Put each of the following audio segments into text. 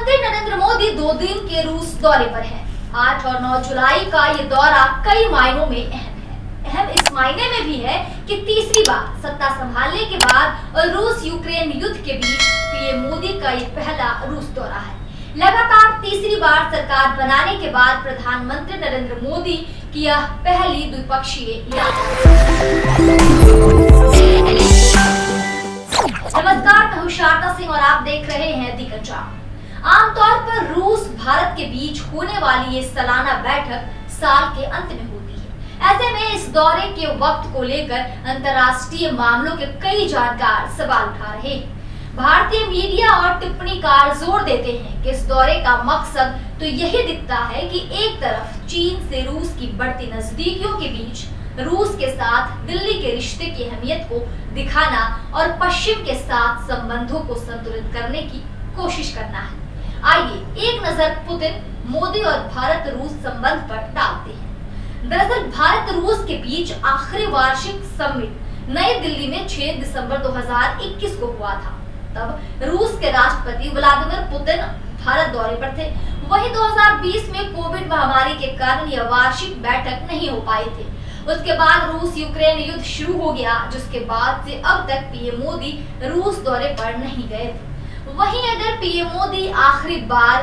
प्रधानमंत्री नरेंद्र मोदी 2 दिन के रूस दौरे पर हैं। 8 और 9 जुलाई का ये दौरा कई मायनों में अहम है। अहम इस मायने में भी है कि तीसरी बार सत्ता संभालने के बाद और रूस यूक्रेन युद्ध के बीच पीएम मोदी का ये पहला रूस दौरा है। लगातार तीसरी बार सरकार बनाने के बाद प्रधानमंत्री नरेंद्र मोदी की यह पहली द्विपक्षीय यात्रा। नमस्कार, मैं हूं शारदा सिंह और आप देख रहे हैं दी पंचांग। आमतौर पर रूस भारत के बीच होने वाली ये सालाना बैठक साल के अंत में होती है। ऐसे में इस दौरे के वक्त को लेकर अंतर्राष्ट्रीय मामलों के कई जानकार सवाल उठा रहे हैं। भारतीय मीडिया और टिप्पणीकार जोर देते हैं कि इस दौरे का मकसद तो यही दिखता है कि एक तरफ चीन से रूस की बढ़ती नजदीकियों के बीच रूस के साथ दिल्ली के रिश्ते की अहमियत को दिखाना और पश्चिम के साथ संबंधों को संतुलित करने की कोशिश करना है। आइए एक नजर पुतिन, मोदी और भारत रूस संबंध पर डालते हैं। दरअसल भारत रूस के बीच आखिरी वार्षिक समिट नई दिल्ली में 6 दिसंबर 2021 को हुआ था। तब रूस के राष्ट्रपति व्लादिमीर पुतिन भारत दौरे पर थे। वहीं 2020 में कोविड महामारी के कारण यह वार्षिक बैठक नहीं हो पाई थी। उसके बाद रूस यूक्रेन युद्ध शुरू हो गया, जिसके बाद से अब तक पीएम मोदी रूस दौरे पर नहीं गए थे। वहीं अगर पीएम मोदी आखिरी बार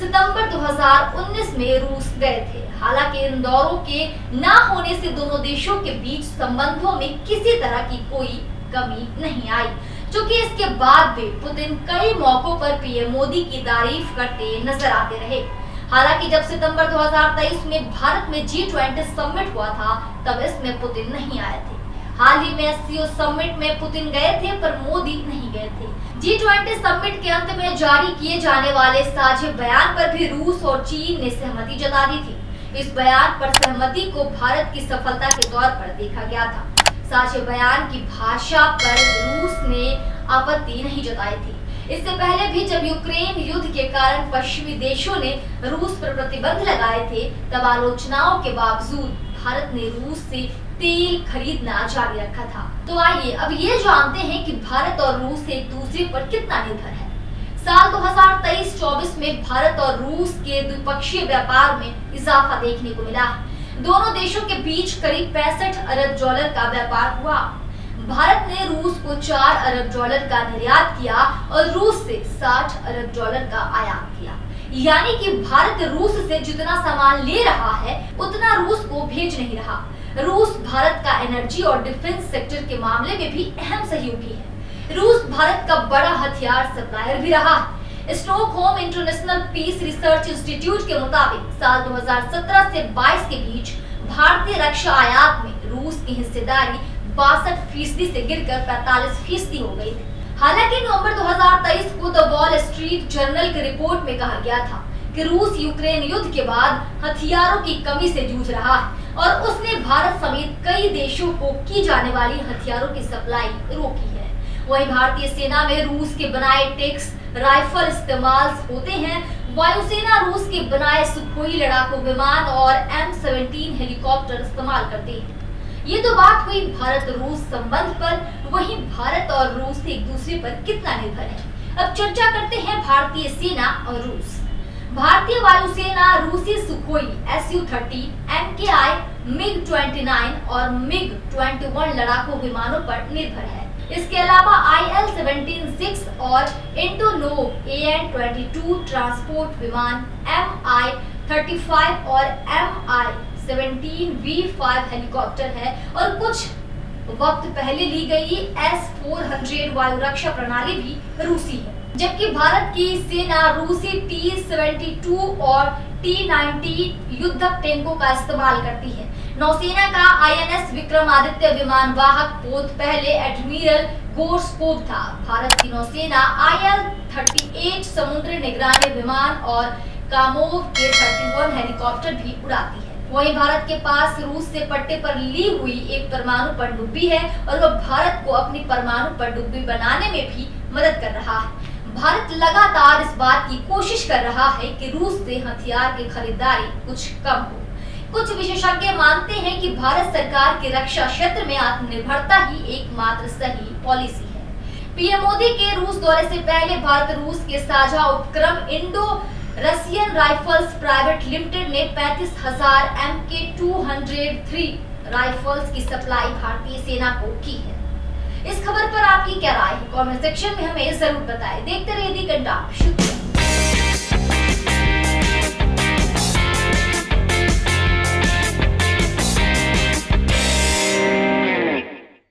सितंबर 2019 में रूस गए थे। हालांकि इन दौरों के ना होने से दोनों देशों के बीच संबंधों में किसी तरह की कोई कमी नहीं आई, क्योंकि इसके बाद भी पुतिन कई मौकों पर पीएम मोदी की तारीफ करते नजर आते रहे। हालांकि जब सितंबर 2023 में भारत में G20 समिट हुआ था, तब इसमें पुतिन नहीं आए थे। हाल ही में SCO समिट में पुतिन गए थे, पर मोदी नहीं गए थे। G20 समिट के अंत में जारी किए जाने वाले साझे बयान पर भी रूस और चीन ने सहमति जता दी थी। इस बयान पर सहमति को भारत की सफलता के तौर पर देखा गया था। साझे बयान की भाषा पर रूस ने आपत्ति नहीं जताई थी। इससे पहले भी जब यूक्रेन युद्ध के कारण पश्चिमी देशों ने रूस पर प्रतिबंध लगाए थे, तब आलोचनाओं के बावजूद भारत ने रूस से तेल खरीदना जारी रखा था। तो आइए अब ये जानते हैं कि भारत और रूस एक दूसरे पर कितना निर्भर है। साल 2023-24 में भारत और रूस के द्विपक्षीय व्यापार में इजाफा देखने को मिला है। दोनों देशों के बीच करीब 65 अरब डॉलर का व्यापार हुआ। भारत ने रूस को 4 अरब डॉलर का निर्यात किया और रूस से 60 अरब डॉलर का आयात किया। यानी कि भारत रूस से जितना सामान ले रहा है, उतना रूस को भेज नहीं रहा। रूस भारत का एनर्जी और डिफेंस सेक्टर के मामले में भी अहम सहयोगी है। रूस भारत का बड़ा हथियार सप्लायर भी रहा है। Stockholm International Peace Research Institute के मुताबिक साल 2017 से 22 के बीच भारतीय रक्षा आयात में रूस की हिस्सेदारी 62% से गिरकर 45% हो गई थी। हालांकि नवंबर 2023 को द वॉल स्ट्रीट जर्नल की रिपोर्ट में कहा गया था कि रूस यूक्रेन युद्ध के बाद हथियारों की कमी से जूझ रहा है और उसने भारत समेत कई देशों को की जाने वाली हथियारों की सप्लाई रोकी है। वहीं भारतीय सेना में रूस के बनाए टेक्स राइफल इस्तेमाल होते हैं। वायुसेना रूस के बनाए सुखोई लड़ाकू विमान और M17 हेलीकॉप्टर इस्तेमाल करती है। ये तो बात हुई भारत रूस संबंध पर। वहीं भारत और रूस एक दूसरे पर कितना निर्भर है। अब चर्चा करते हैं भारतीय सेना और रूस। भारतीय वायुसेना रूसी सुखोई Su-30, MKI, MiG-29 और MiG-21 लड़ाकू विमानों पर निर्भर है। इसके अलावा IL-17-6 और एंटोनोव AN-22 ट्रांसपोर्ट विमान, Mi-35 और Mi-17V5 हेलीकॉप्टर है और कुछ वक्त पहले ली गई S-400 वायु रक्षा प्रणाली भी रूसी है। जबकि भारत की सेना रूसी T-72 और T-90 युद्धक टैंकों का इस्तेमाल करती है। नौसेना का INS विक्रमादित्य विमान वाहक पोत पहले एडमिरल गोर्स्कोव था। भारत की नौसेना IL-38 समुद्री निगरानी विमान और कामोव K-31 हेलीकॉप्टर भी उड़ाती है। वहीं भारत के पास रूस से पट्टे पर ली हुई एक परमाणु पनडुब्बी है और वह भारत को अपनी परमाणु पनडुब्बी बनाने में भी मदद कर रहा है। भारत लगातार इस बात की कोशिश कर रहा है कि रूस से हथियार की खरीदारी कुछ कम हो। कुछ विशेषज्ञ मानते हैं कि भारत सरकार की रक्षा क्षेत्र में आत्मनिर्भरता ही एकमात्र सही पॉलिसी है। पीएम मोदी के रूस दौरे से पहले भारत रूस के साझा उपक्रम Indo Russian rifles private limited ने 35,000 MK203 राइफल्स की सप्लाई भारतीय सेना को की है। इस खबर पर आपकी क्या राय है? कमेंट सेक्शन में हमें जरूर बताएं। देखते रहिए दी कंटाप। शुक्रिया।